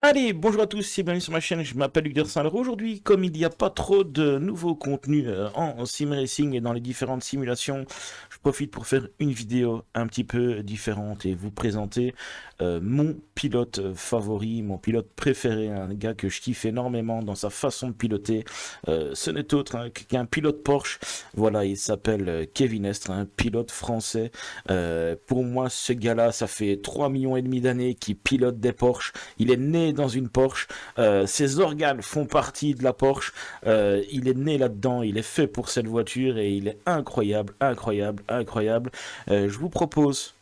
Allez, bonjour à tous et bienvenue sur ma chaîne, je m'appelle Luc Dersin. Alors aujourd'hui, comme il n'y a pas trop de nouveaux contenus en sim racing et dans les différentes simulations, je profite pour faire une vidéo un petit peu différente et vous présenter mon pilote favori, mon pilote préféré, un gars que je kiffe énormément dans sa façon de piloter. Ce n'est autre qu'un pilote Porsche. Voilà, il s'appelle Kevin Estre, un pilote français. Pour moi, ce gars-là, ça fait 3,5 millions d'années qu'il pilote des Porsche. Il est né dans une Porsche, ses organes font partie de la Porsche, il est né là-dedans, il est fait pour cette voiture et il est incroyable, incroyable, incroyable. Je vous propose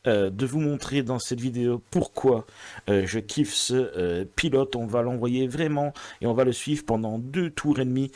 de vous montrer dans cette vidéo pourquoi je kiffe ce pilote. On va l'envoyer vraiment et on va le suivre pendant 2 tours et demi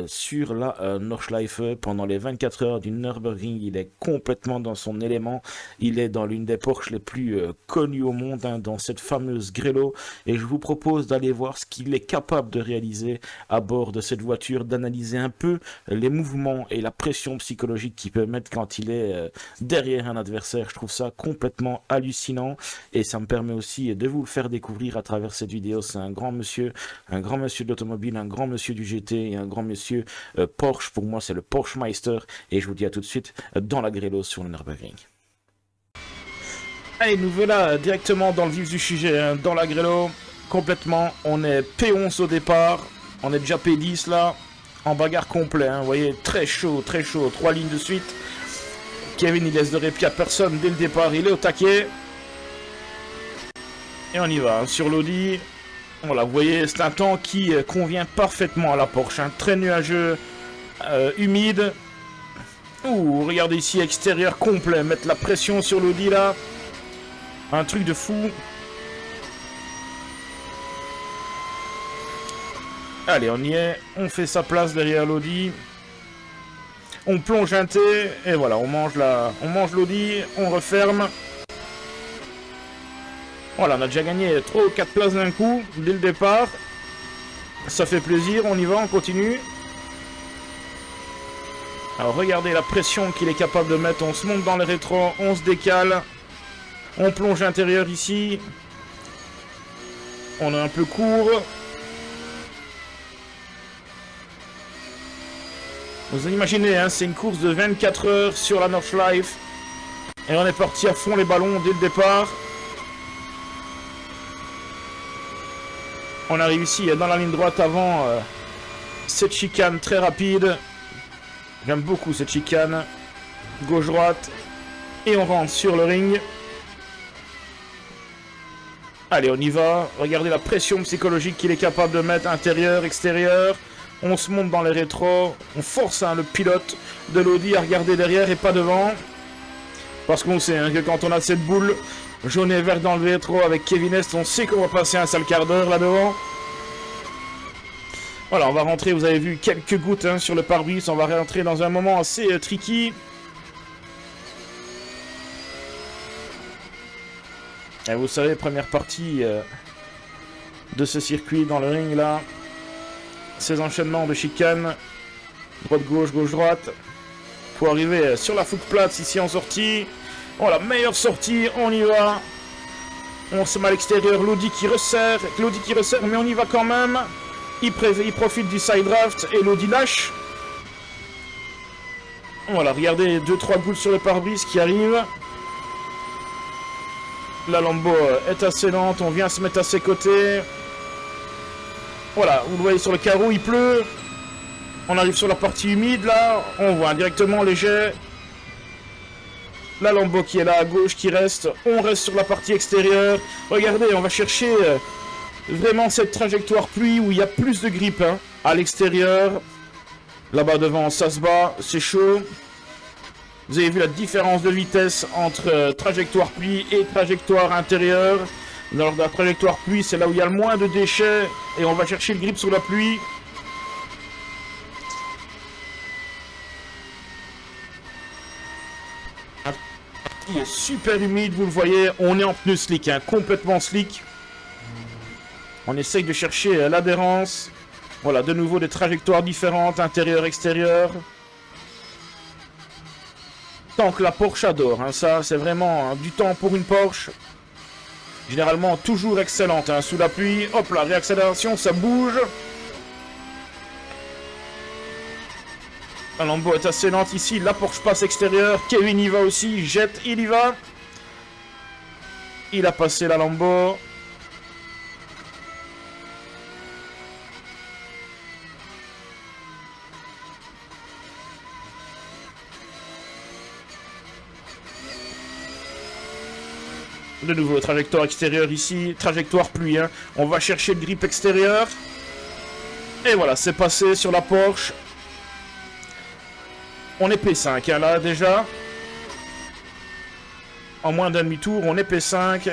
sur la Nordschleife pendant les 24 heures du Nürburgring. Il est complètement dans son élément. Il est dans l'une des Porsche les plus connues au monde, dans cette fameuse Grello, et je vous propose d'aller voir ce qu'il est capable de réaliser à bord de cette voiture, d'analyser un peu les mouvements et la pression psychologique qu'il peut mettre quand il est derrière un adversaire. Je trouve ça complètement hallucinant et ça me permet aussi de vous le faire découvrir à travers cette vidéo. C'est un grand monsieur de l'automobile, un grand monsieur du GT et un grand monsieur Porsche. Pour moi, c'est le Porsche Meister et je vous dis à tout de suite dans la Grello sur le Nürburgring. Allez, nous voilà directement dans le vif du sujet, dans la Grello, complètement. On est P11 au départ, on est déjà P10 là, en bagarre complet, vous voyez, très chaud, 3 lignes de suite. Kevin, il laisse de répit à personne dès le départ, il est au taquet. Et on y va, sur l'Audi. Voilà, vous voyez, c'est un temps qui convient parfaitement à la Porsche, très nuageux, humide. Ouh, regardez ici, extérieur complet, mettre la pression sur l'Audi là. Un truc de fou. Allez, on y est, on fait sa place derrière l'Audi. On plonge un thé, et voilà, on mange l'Audi, on referme. Voilà, on a déjà gagné 3 ou 4 places d'un coup, dès le départ. Ça fait plaisir, on y va, on continue. Alors regardez la pression qu'il est capable de mettre, on se monte dans les rétros, on se décale. On plonge intérieur ici. On est un peu court. Vous imaginez, c'est une course de 24 heures sur la Nordschleife. Et on est parti à fond les ballons dès le départ. On arrive ici dans la ligne droite avant cette chicane très rapide. J'aime beaucoup cette chicane. Gauche-droite. Et on rentre sur le ring. Allez, on y va. Regardez la pression psychologique qu'il est capable de mettre intérieur, extérieur. On se monte dans les rétros. On force le pilote de l'Audi à regarder derrière et pas devant. Parce qu'on sait que quand on a cette boule jaune et verte dans le rétro avec Kevin Estre, on sait qu'on va passer un sale quart d'heure là devant. Voilà, on va rentrer. Vous avez vu quelques gouttes sur le pare-brise. On va rentrer dans un moment assez tricky. Et vous savez, première partie de ce circuit dans le ring là. Ces enchaînements de chicane. Droite-gauche, gauche-droite. Pour arriver sur la footplate ici en sortie. Oh, la meilleure sortie, on y va. On se met à l'extérieur, l'Audi qui resserre, mais on y va quand même. Il profite du side draft et l'Audi lâche. Voilà, regardez, 2-3 gouttes sur le pare-brise qui arrivent. La Lambo est assez lente, on vient se mettre à ses côtés. Voilà, vous le voyez sur le carreau, il pleut. On arrive sur la partie humide là, on voit directement les jets. La Lambo qui est là à gauche qui reste, on reste sur la partie extérieure. Regardez, on va chercher vraiment cette trajectoire pluie où il y a plus de grippe à l'extérieur. Là-bas devant, ça se bat, c'est chaud. Vous avez vu la différence de vitesse entre trajectoire pluie et trajectoire intérieure. Dans la trajectoire pluie, c'est là où il y a le moins de déchets et on va chercher le grip sur la pluie. Il est super humide, vous le voyez, on est en pneu slick, complètement slick. On essaye de chercher l'adhérence. Voilà, de nouveau des trajectoires différentes, intérieur, extérieur. Tant que la Porsche adore, ça c'est vraiment du temps pour une Porsche. généralement toujours excellente, hein, sous la pluie. Hop là, réaccélération, ça bouge. La Lambo est assez lente ici, la Porsche passe extérieur, Kevin y va aussi, jette, il y va. Il a passé la Lambo. De nouveau, trajectoire extérieure ici, trajectoire pluie, hein. On va chercher le grip extérieur. Et voilà, c'est passé sur la Porsche. On est P5, hein, là, déjà. En moins d'un demi-tour, on est P5.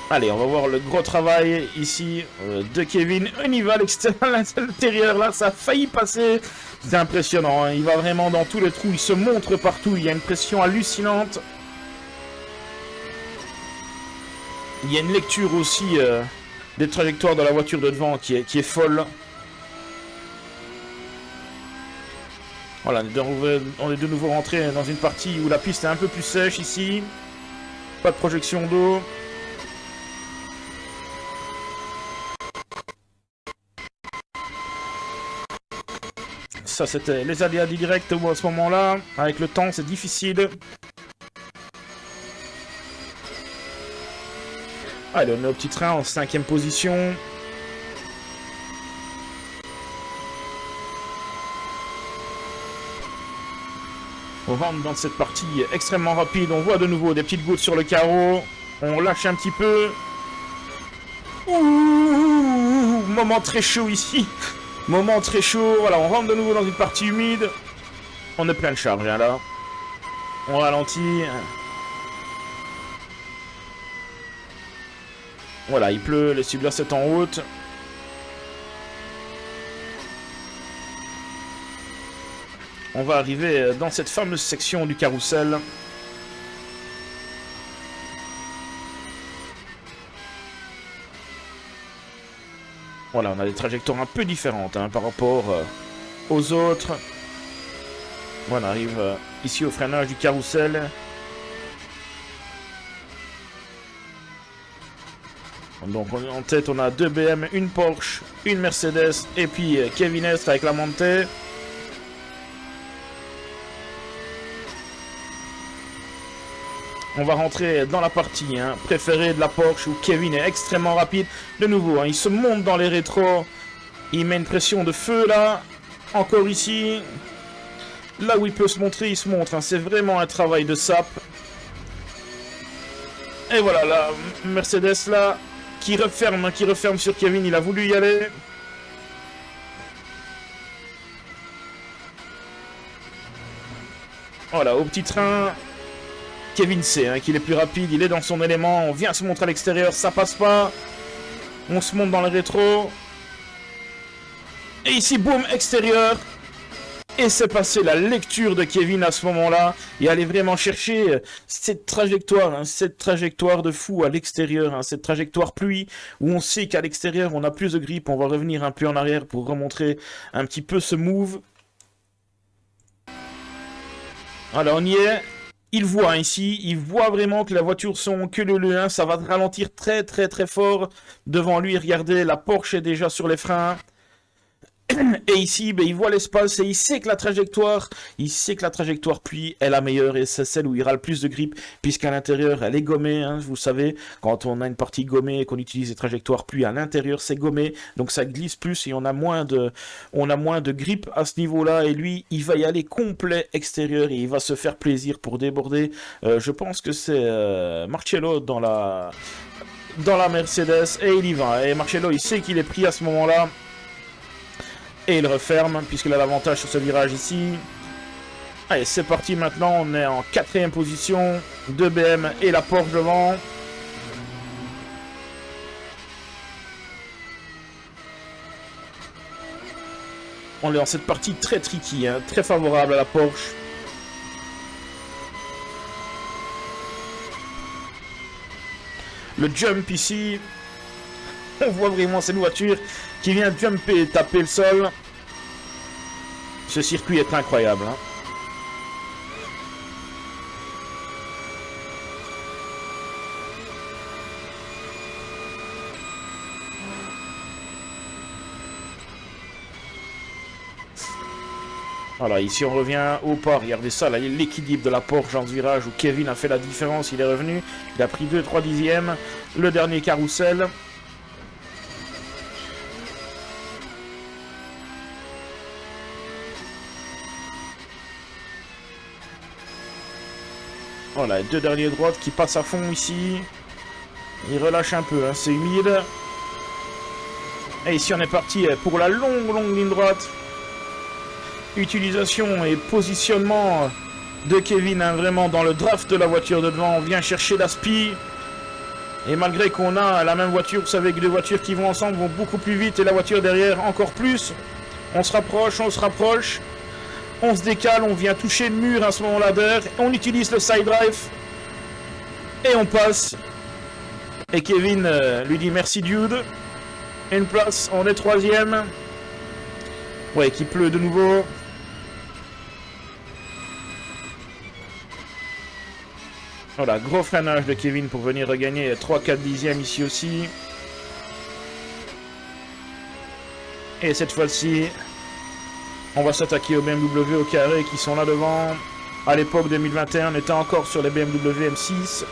Allez, on va voir le gros travail ici de Kevin. On y va, l'intérieur, là, ça a failli passer. C'est impressionnant, hein. Il va vraiment dans tous les trous, il se montre partout, il y a une pression hallucinante. Il y a une lecture aussi des trajectoires de la voiture de devant qui est folle. Voilà, on est de nouveau rentré dans une partie où la piste est un peu plus sèche ici. Pas de projection d'eau. Ça, c'était les aléas du direct à ce moment-là. Avec le temps, c'est difficile. Allez, on est au petit train en 5e position. On rentre dans cette partie extrêmement rapide. On voit de nouveau des petites gouttes sur le carreau. On lâche un petit peu. Ouh, moment très chaud ici. Moment très chaud. Voilà, on rentre de nouveau dans une partie humide. On est plein de charge, hein, là. On ralentit. Voilà, il pleut. Les subglaces est en route. On va arriver dans cette fameuse section du carrousel. Voilà, on a des trajectoires un peu différentes, hein, par rapport aux autres. Voilà, on arrive ici au freinage du carrousel. Donc en tête, on a 2 BM, une Porsche, une Mercedes et puis Kevin Estre avec la montée. On va rentrer dans la partie préférée de la Porsche où Kevin est extrêmement rapide. De nouveau, hein, il se monte dans les rétros. Il met une pression de feu là. Encore ici. Là où il peut se montrer, il se montre. Hein. C'est vraiment un travail de sape. Et voilà, la Mercedes là, qui referme sur Kevin. Il a voulu y aller. Voilà, au petit train. Kevin sait qu'il est plus rapide, il est dans son élément, on vient se montrer à l'extérieur, ça passe pas. On se monte dans le rétro. Et ici, boum, extérieur. Et c'est passé la lecture de Kevin à ce moment-là. Et aller vraiment chercher cette trajectoire de fou à l'extérieur, hein, cette trajectoire pluie, où on sait qu'à l'extérieur, on a plus de grip. On va revenir un peu en arrière pour remontrer un petit peu ce move. Alors, on y est. Il voit ici, il voit vraiment que la voiture sont que le 1, ça va ralentir très très très fort devant lui. Regardez, la Porsche est déjà sur les freins. Et ici, il voit l'espace et il sait que la trajectoire pluie est la meilleure et c'est celle où il y aura le plus de grip puisqu'à l'intérieur elle est gommée, hein, vous savez, quand on a une partie gommée et qu'on utilise les trajectoires pluie à l'intérieur c'est gommé, donc ça glisse plus et on a moins de grip à ce niveau-là et lui il va y aller complet extérieur et il va se faire plaisir pour déborder. Je pense que c'est Marcello dans la Mercedes et il y va et Marcello il sait qu'il est pris à ce moment-là. Et il referme, puisqu'il a l'avantage sur ce virage ici. Allez, c'est parti maintenant. On est en 4e position. 2 BM et la Porsche devant. On est dans cette partie très tricky, hein, très favorable à la Porsche. Le jump ici. On voit vraiment cette voiture qui vient jumper et taper le sol. Ce circuit est incroyable. Hein. Voilà, ici on revient au pas. Regardez ça, là, l'équilibre de la Porsche dans ce virage où Kevin a fait la différence. Il est revenu, il a pris 2-3 dixièmes. Le dernier carrousel. Voilà, les deux derniers droites qui passent à fond ici. Il relâche un peu, hein, c'est humide. Et ici on est parti pour la longue ligne droite. Utilisation et positionnement de Kevin, hein, vraiment dans le draft de la voiture de devant. On vient chercher l'aspi. Et malgré qu'on a la même voiture, vous savez que deux voitures qui vont ensemble vont beaucoup plus vite et la voiture derrière encore plus. On se rapproche, on se rapproche. On se décale, on vient toucher le mur à ce moment-là d'air. On utilise le side drive. Et on passe. Et Kevin lui dit merci dude. Une place, on est troisième. Ouais, qui pleut de nouveau. Voilà, gros freinage de Kevin pour venir regagner 3-4 dixièmes ici aussi. Et cette fois-ci, on va s'attaquer aux BMW au carré qui sont là devant. À l'époque 2021, on était encore sur les BMW M6.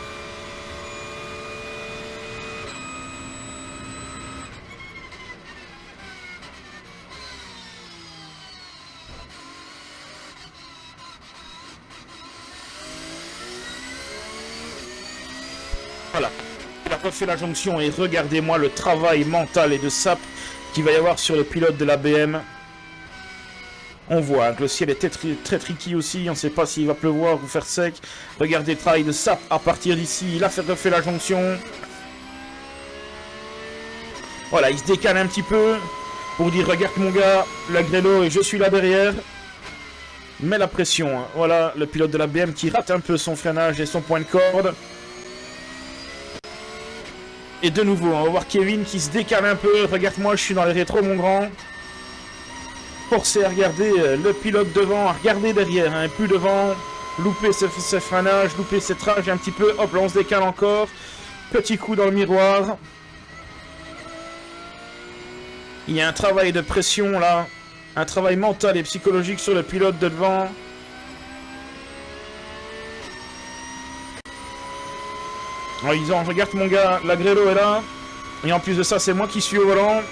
Voilà, il a refait la jonction et regardez-moi le travail mental et de sap qu'il va y avoir sur le pilote de la BM. On voit que le ciel est très tricky aussi, on ne sait pas s'il va pleuvoir ou faire sec. Regardez le travail de sap à partir d'ici, il a refait la jonction. Voilà, il se décale un petit peu pour dire regarde mon gars, la grêlo et je suis là derrière. Mets la pression, hein. Voilà le pilote de la BM qui rate un peu son freinage et son point de corde. Et de nouveau, on va voir Kevin qui se décale un peu. Regarde-moi, je suis dans les rétros, mon grand. Forcé à regarder le pilote devant, à regarder derrière, hein, plus devant. Louper ses freinages, louper ses trages un petit peu. Hop, là, on se décale encore. Petit coup dans le miroir. Il y a un travail de pression, là. Un travail mental et psychologique sur le pilote de devant. En disant, regarde mon gars, la grêlo est là. Et en plus de ça, c'est moi qui suis au volant.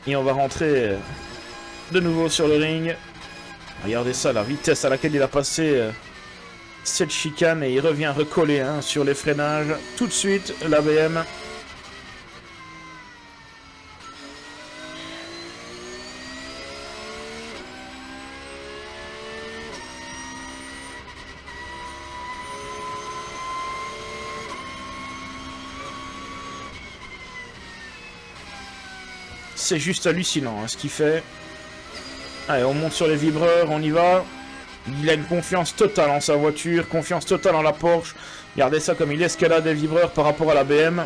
Et on va rentrer de nouveau sur le ring. Regardez ça, la vitesse à laquelle il a passé cette chicane. Et il revient recoller, hein, sur les freinages. Tout de suite, l'ABM. C'est juste hallucinant, hein, ce qu'il fait. Allez, on monte sur les vibreurs, on y va. Il a une confiance totale en sa voiture, confiance totale en la Porsche. Regardez ça comme il escalade des vibreurs par rapport à la BM.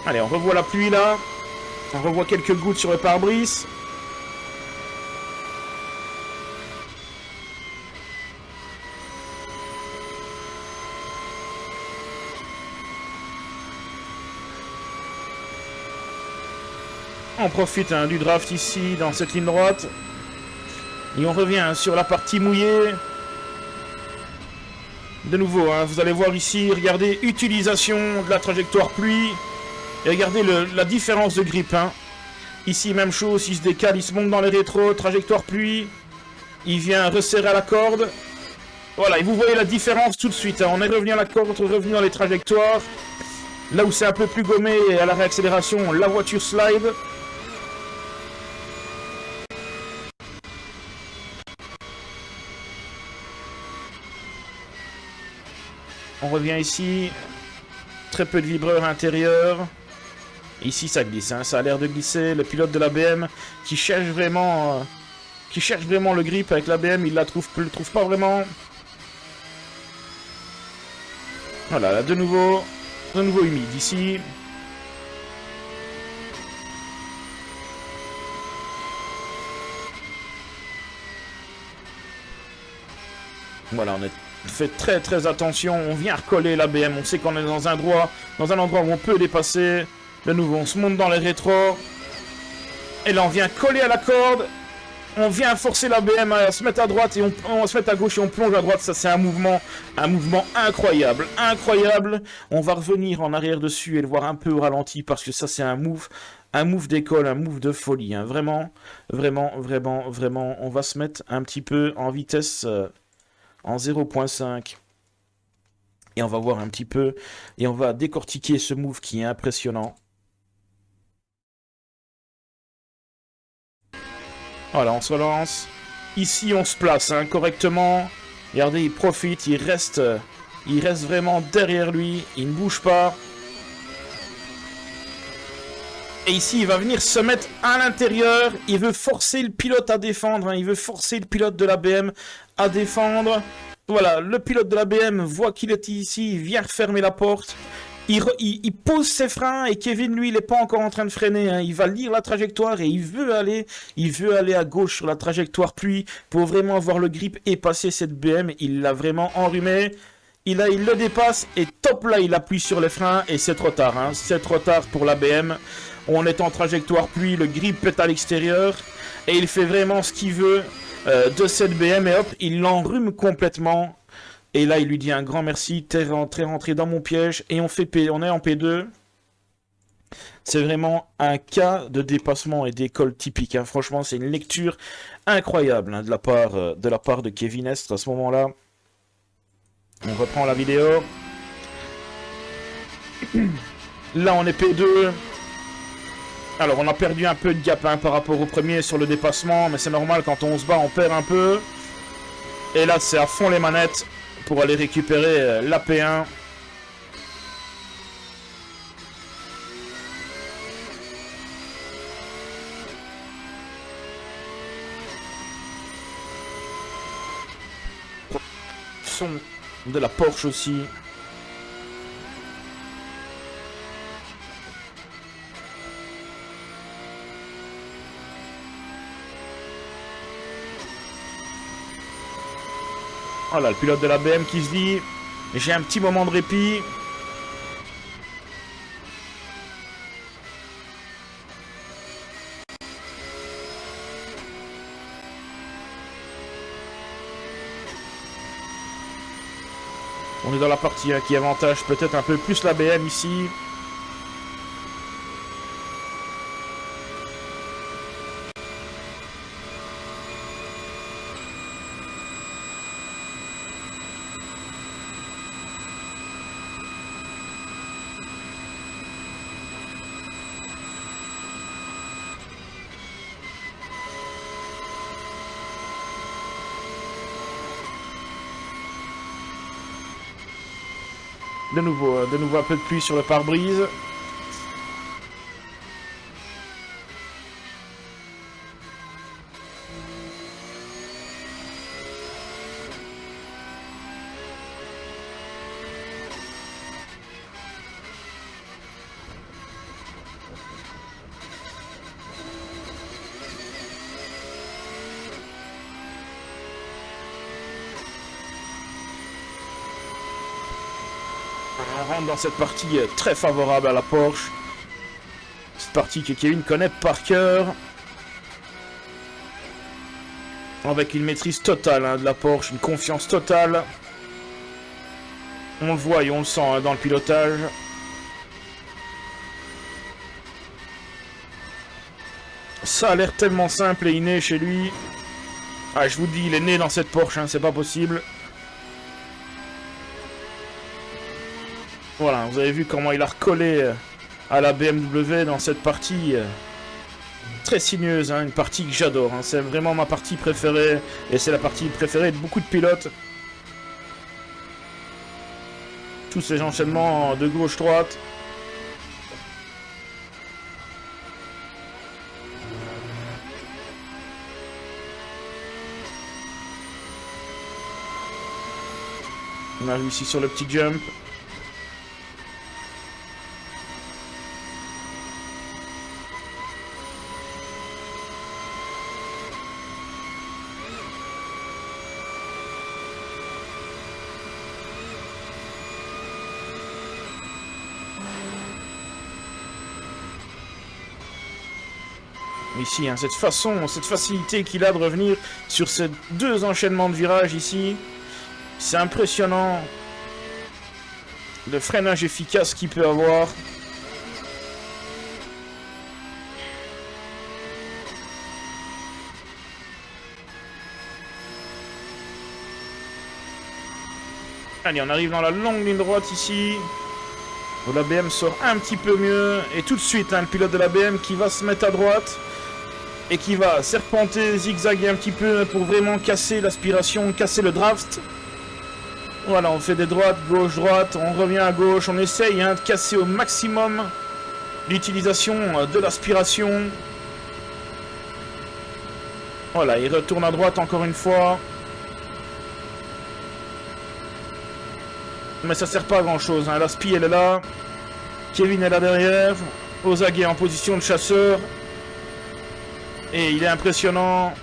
Allez, on revoit la pluie là. On revoit quelques gouttes sur le pare-brise. On profite, hein, du draft ici, dans cette ligne droite. Et on revient, hein, sur la partie mouillée. De nouveau, hein, vous allez voir ici, regardez, utilisation de la trajectoire pluie. Et regardez la différence de grip. Hein. Ici, même chose, il se décale, il se monte dans les rétros, trajectoire pluie. Il vient resserrer à la corde. Voilà, et vous voyez la différence tout de suite. Hein. On est revenu à la corde, revenu dans les trajectoires. Là où c'est un peu plus gommé, à la réaccélération, la voiture slide. On revient ici. Très peu de vibreurs intérieurs. Ici, ça glisse. Hein. Ça a l'air de glisser. Le pilote de la BM qui cherche vraiment le grip avec la BM. Il le trouve pas vraiment. Voilà, là, de nouveau humide ici. Voilà, on fait très très attention. On vient recoller la BM. On sait qu'on est dans un endroit où on peut dépasser. De nouveau, on se monte dans les rétros. Et là, on vient coller à la corde. On vient forcer la BM à se mettre à droite et on se met à gauche et on plonge à droite. Ça, c'est un mouvement incroyable. Incroyable. On va revenir en arrière dessus et le voir un peu au ralenti parce que ça, c'est un move d'école, un move de folie. Hein. Vraiment, vraiment, vraiment, vraiment. On va se mettre un petit peu en vitesse en 0.5. Et on va voir un petit peu. Et on va décortiquer ce move qui est impressionnant. Voilà, on se relance. Ici, on se place hein, correctement. Regardez, il profite, il reste vraiment derrière lui. Il ne bouge pas. Et ici, il va venir se mettre à l'intérieur. Il veut forcer le pilote à défendre. Hein. Il veut forcer le pilote de la BM à défendre. Voilà, le pilote de la BM voit qu'il est ici. Il vient refermer la porte. Il pose ses freins et Kevin, lui, il n'est pas encore en train de freiner. Hein. Il va lire la trajectoire et il veut aller à gauche sur la trajectoire pluie pour vraiment avoir le grip et passer cette BM. Il l'a vraiment enrhumé. Il le dépasse et top là, il appuie sur les freins et c'est trop tard. Hein. C'est trop tard pour la BM. On est en trajectoire pluie, le grip est à l'extérieur et il fait vraiment ce qu'il veut de cette BM et hop, il l'enrhume complètement. Et là, il lui dit un grand merci, t'es rentré dans mon piège. Et on est en P2. C'est vraiment un cas de dépassement et d'école typique. Hein. Franchement, c'est une lecture incroyable hein, de la part de Kevin Estre à ce moment-là. On reprend la vidéo. Là, on est P2. Alors, on a perdu un peu de gap hein, par rapport au premier sur le dépassement. Mais c'est normal, quand on se bat, on perd un peu. Et là, c'est à fond les manettes pour aller récupérer la P1. Son de la Porsche aussi. Voilà, le pilote de la BM qui se dit j'ai un petit moment de répit. On est dans la partie qui avantage peut-être un peu plus la BM ici. De nouveau un peu de pluie sur le pare-brise. On rentre dans cette partie très favorable à la Porsche. Cette partie que Kevin connaît par cœur. Avec une maîtrise totale hein, de la Porsche, une confiance totale. On le voit et on le sent hein, dans le pilotage. Ça a l'air tellement simple et inné chez lui. Ah, je vous dis, il est né dans cette Porsche, hein, c'est pas possible. Voilà, vous avez vu comment il a recollé à la BMW dans cette partie très sinueuse, hein, une partie que j'adore. Hein, c'est vraiment ma partie préférée et c'est la partie préférée de beaucoup de pilotes. Tous ces enchaînements de gauche-droite. On a réussi sur le petit jump. Ici, hein, cette façon, cette facilité qu'il a de revenir sur ces deux enchaînements de virages ici. C'est impressionnant. Le freinage efficace qu'il peut avoir. Allez, on arrive dans la longue ligne droite ici. Où la BM sort un petit peu mieux. Et tout de suite, hein, le pilote de la BM qui va se mettre à droite. Et qui va serpenter, zigzaguer un petit peu pour vraiment casser l'aspiration, casser le draft. Voilà, on fait des droites, gauche, droite, on revient à gauche. On essaye hein, de casser au maximum l'utilisation de l'aspiration. Voilà, il retourne à droite encore une fois. Mais ça sert pas à grand chose, hein. La spi elle est là. Kevin est là derrière. Ozagi en position de chasseur. Et il est impressionnant.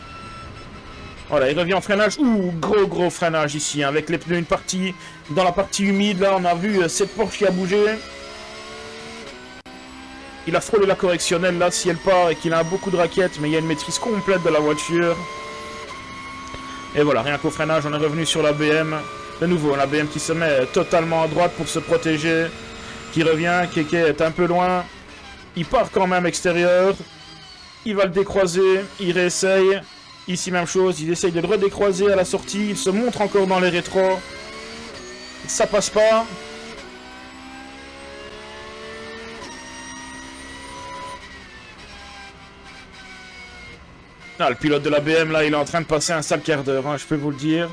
Voilà, il revient en freinage. Ouh, gros freinage ici, hein, avec les pneus, une partie. Dans la partie humide, là, on a vu cette Porsche qui a bougé. Il a frôlé la correctionnelle, là, si elle part et qu'il a beaucoup de raquettes. Mais il y a une maîtrise complète de la voiture. Et voilà, rien qu'au freinage, on est revenu sur la BM. De nouveau, la BM qui se met totalement à droite pour se protéger. Qui revient, Keke est un peu loin. Il part quand même extérieur. Il va le décroiser, il réessaye. Ici, même chose, il essaye de le redécroiser à la sortie. Il se montre encore dans les rétros. Ça passe pas. Ah, le pilote de la BM, là, il est en train de passer un sale quart d'heure, hein, je peux vous le dire.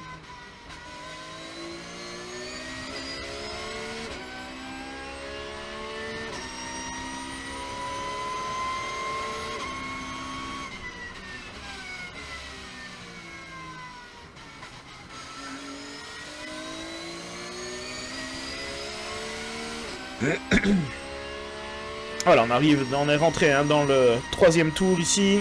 Voilà, on est rentré hein, dans le troisième tour ici.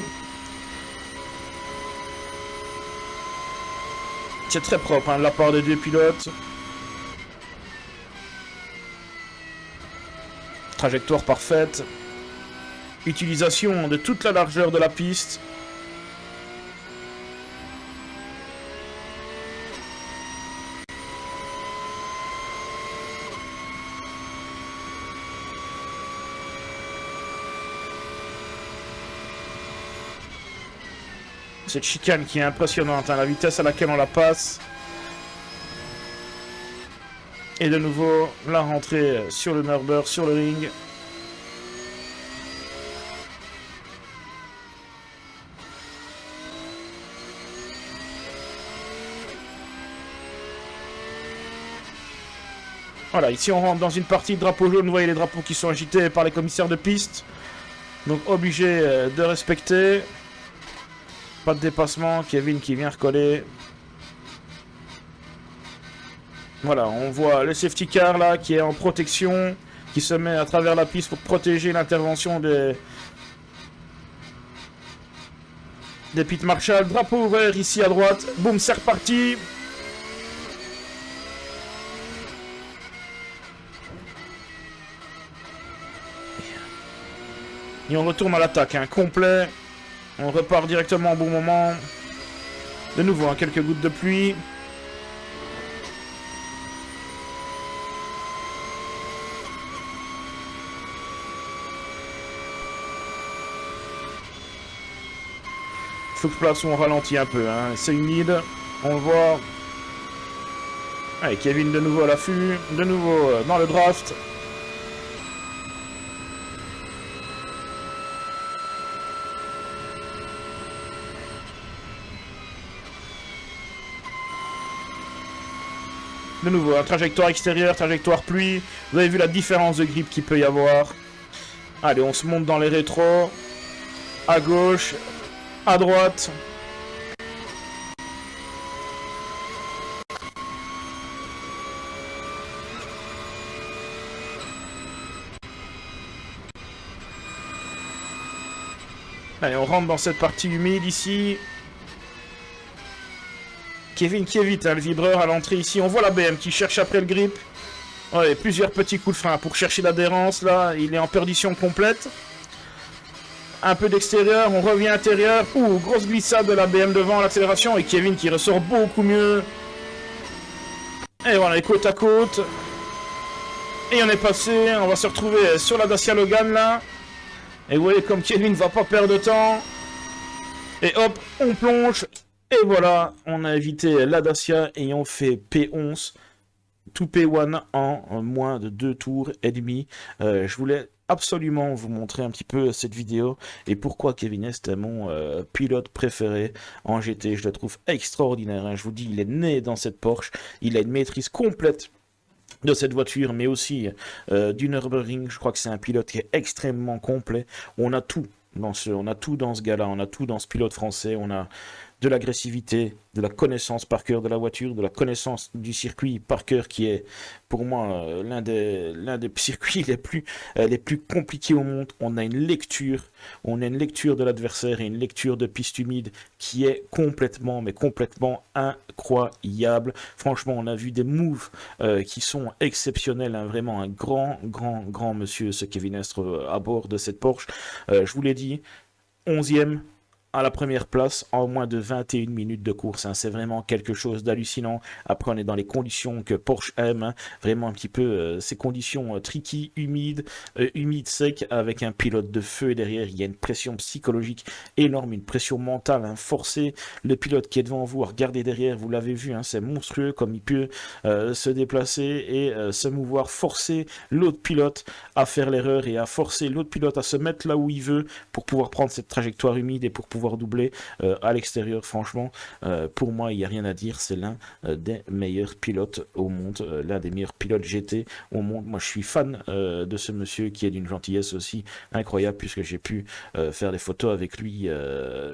C'est très propre hein, de la part des deux pilotes. Trajectoire parfaite. Utilisation de toute la largeur de la piste. Cette chicane qui est impressionnante, hein, la vitesse à laquelle on la passe. Et de nouveau, la rentrée sur le Nürburgring, sur le ring. Voilà, ici on rentre dans une partie de drapeau jaune. Vous voyez les drapeaux qui sont agités par les commissaires de piste. Donc obligé de respecter. Pas de dépassement, Kevin qui vient recoller. Voilà, on voit le safety car là qui est en protection, qui se met à travers la piste pour protéger l'intervention des pit marshals. Drapeau ouvert ici à droite. Boum, c'est reparti. Et on retourne à l'attaque, hein, complet. On repart directement au bon moment. De nouveau, hein, quelques gouttes de pluie. Faut que place on ralentit un peu. Hein. C'est humide. On le voit. Allez, Kevin de nouveau à l'affût. De nouveau dans le draft. De nouveau, hein, trajectoire extérieure, trajectoire pluie. Vous avez vu la différence de grip qu'il peut y avoir. Allez, on se monte dans les rétros. À gauche, à droite. Allez, on rentre dans cette partie humide ici. Kevin qui évite hein, le vibreur à l'entrée ici. On voit la BM qui cherche après le grip. Ouais, plusieurs petits coups de frein pour chercher l'adhérence. Là, il est en perdition complète. Un peu d'extérieur, on revient intérieur. Ouh, grosse glissade de la BM devant, l'accélération. Et Kevin qui ressort beaucoup mieux. Et voilà, côte à côte. Et on est passé, on va se retrouver sur la Dacia Logan là. Et vous voyez comme Kevin ne va pas perdre de temps. Et hop, on plonge. Et voilà, on a évité la Dacia et on fait P11. Tout P1 en moins de 2 tours et demi. Je voulais absolument vous montrer un petit peu cette vidéo et pourquoi Kevin Est est mon pilote préféré en GT. Je le trouve extraordinaire, hein. Je vous dis, il est né dans cette Porsche. Il a une maîtrise complète de cette voiture, mais aussi du Nürburgring. Je crois que c'est un pilote qui est extrêmement complet. On a tout dans ce gars-là, on a tout dans ce pilote français. On a de l'agressivité, de la connaissance par cœur de la voiture, de la connaissance du circuit par cœur, qui est pour moi l'un des circuits les plus compliqués au monde. On a une lecture de l'adversaire et une lecture de piste humide qui est complètement, mais complètement incroyable. Franchement, on a vu des moves qui sont exceptionnels, hein. Vraiment un grand monsieur, ce Kevin Estre à bord de cette Porsche. Je vous l'ai dit, 11e à la première place en moins de 21 minutes de course, hein. C'est vraiment quelque chose d'hallucinant. Après, on est dans les conditions que Porsche aime, hein. Vraiment un petit peu ces conditions tricky, humides, sec, avec un pilote de feu derrière. Il y a une pression psychologique énorme, une pression mentale, hein, forcée. Le pilote qui est devant vous, regardez derrière, vous l'avez vu, hein, c'est monstrueux comme il peut se déplacer et se mouvoir, forcer l'autre pilote à faire l'erreur et à forcer l'autre pilote à se mettre là où il veut pour pouvoir prendre cette trajectoire humide et pour pouvoir doubler à l'extérieur. Franchement, pour moi, il n'y a rien à dire. C'est l'un des meilleurs pilotes au monde, l'un des meilleurs pilotes GT au monde. Moi, je suis fan de ce monsieur qui est d'une gentillesse aussi incroyable, puisque j'ai pu faire des photos avec lui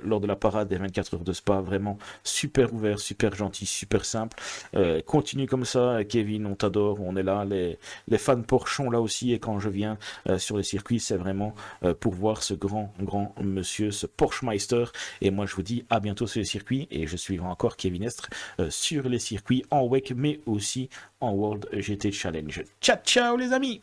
lors de la parade des 24 heures de Spa. Vraiment super ouvert, super gentil, super simple. Continue comme ça, Kevin, on t'adore, on est là. Les fans Porsche sont là aussi, et quand je viens sur les circuits, c'est vraiment pour voir ce grand monsieur, ce Porsche Meister. Et moi, je vous dis à bientôt sur les circuits, et je suivrai encore Kevin Estre sur les circuits en WEC, mais aussi en World GT Challenge. Ciao, ciao les amis!